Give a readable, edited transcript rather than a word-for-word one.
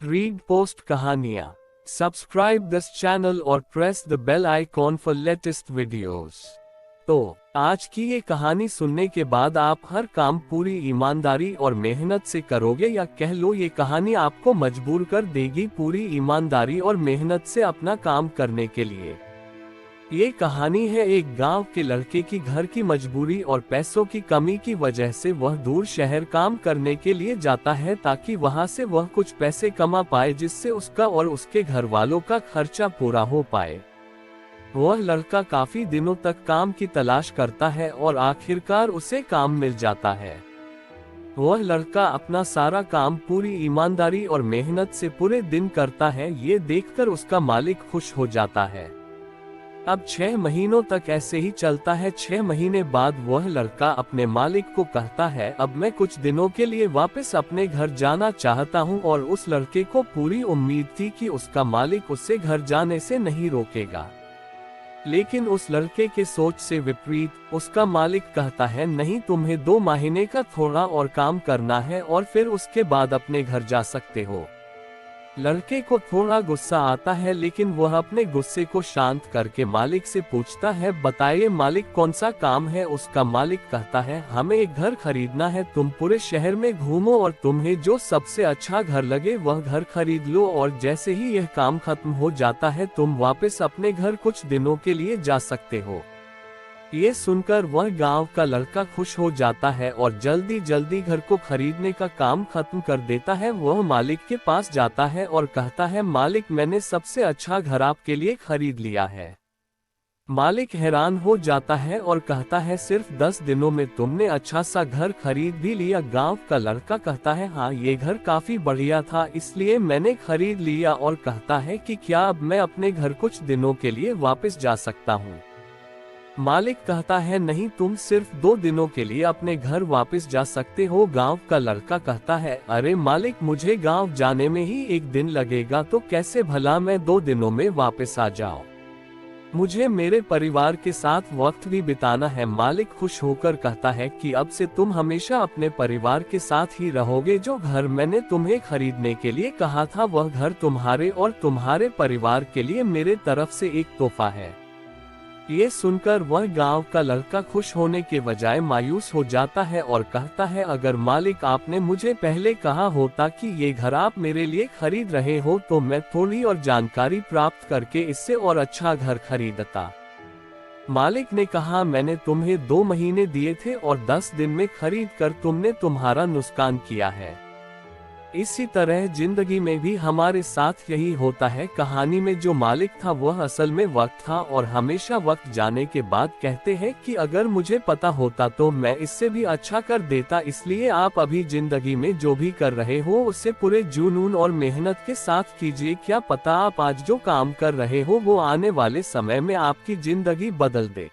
Read post कहानियाँ. Subscribe this channel और press the bell icon for latest videos. तो आज की ये कहानी सुनने के बाद आप हर काम पूरी ईमानदारी और मेहनत से करोगे, या कह लो ये कहानी आपको मजबूर कर देगी पूरी ईमानदारी और मेहनत से अपना काम करने के लिए। ये कहानी है एक गांव के लड़के की। घर की मजबूरी और पैसों की कमी की वजह से वह दूर शहर काम करने के लिए जाता है, ताकि वहां से वह कुछ पैसे कमा पाए, जिससे उसका और उसके घर वालों का खर्चा पूरा हो पाए। वह लड़का काफी दिनों तक काम की तलाश करता है और आखिरकार उसे काम मिल जाता है। वह लड़का अपना सारा काम पूरी ईमानदारी और मेहनत से पूरे दिन करता है। ये देखकर उसका मालिक खुश हो जाता है। अब 6 महीनों तक ऐसे ही चलता है। 6 महीने बाद वह लड़का अपने मालिक को कहता है, अब मैं कुछ दिनों के लिए वापस अपने घर जाना चाहता हूं। और उस लड़के को पूरी उम्मीद थी कि उसका मालिक उसे घर जाने से नहीं रोकेगा, लेकिन उस लड़के के सोच से विपरीत उसका मालिक कहता है, नहीं, तुम्हें 2 महीने का थोड़ा और काम करना है और फिर उसके बाद अपने घर जा सकते हो। लड़के को थोड़ा गुस्सा आता है, लेकिन वह अपने गुस्से को शांत करके मालिक से पूछता है, बताइए मालिक, कौन सा काम है। उसका मालिक कहता है, हमें एक घर खरीदना है। तुम पूरे शहर में घूमो और तुम्हें जो सबसे अच्छा घर लगे वह घर खरीद लो, और जैसे ही यह काम खत्म हो जाता है तुम वापस अपने घर कुछ दिनों के लिए जा सकते हो। ये सुनकर वह गांव का लड़का खुश हो जाता है और जल्दी जल्दी घर को खरीदने का काम खत्म कर देता है। वह मालिक के पास जाता है और कहता है, मालिक, मैंने सबसे अच्छा घर आपके लिए खरीद लिया है। मालिक हैरान हो जाता है और कहता है, सिर्फ 10 दिनों में तुमने अच्छा सा घर खरीद भी लिया। गांव का लड़का कहता है, हाँ, ये घर काफी बढ़िया था, इसलिए मैंने खरीद लिया। और कहता है कि क्या अब मैं अपने घर कुछ दिनों के लिए वापस जा सकता हूँ। मालिक कहता है, नहीं, तुम सिर्फ 2 दिनों के लिए अपने घर वापस जा सकते हो। गांव का लड़का कहता है, अरे मालिक, मुझे गांव जाने में ही 1 दिन लगेगा, तो कैसे भला मैं 2 दिनों में वापस आ जाऊं। मुझे मेरे परिवार के साथ वक्त भी बिताना है। मालिक खुश होकर कहता है कि अब से तुम हमेशा अपने परिवार के साथ ही रहोगे। जो घर मैंने तुम्हें खरीदने के लिए कहा था वह घर तुम्हारे और तुम्हारे परिवार के लिए मेरे तरफ से एक तोहफा है। ये सुनकर वह गांव का लड़का खुश होने के बजाय मायूस हो जाता है और कहता है, अगर मालिक आपने मुझे पहले कहा होता कि ये घर आप मेरे लिए खरीद रहे हो, तो मैं थोड़ी और जानकारी प्राप्त करके इससे और अच्छा घर खरीदता। मालिक ने कहा, मैंने तुम्हें 2 महीने दिए थे और 10 दिन में खरीद कर तुमने तुम्हारा नुकसान किया है। इसी तरह जिंदगी में भी हमारे साथ यही होता है। कहानी में जो मालिक था वह असल में वक्त था, और हमेशा वक्त जाने के बाद कहते हैं कि अगर मुझे पता होता तो मैं इससे भी अच्छा कर देता। इसलिए आप अभी जिंदगी में जो भी कर रहे हो उसे पूरे जुनून और मेहनत के साथ कीजिए। क्या पता आप आज जो काम कर रहे हो वो आने वाले समय में आपकी जिंदगी बदल दे।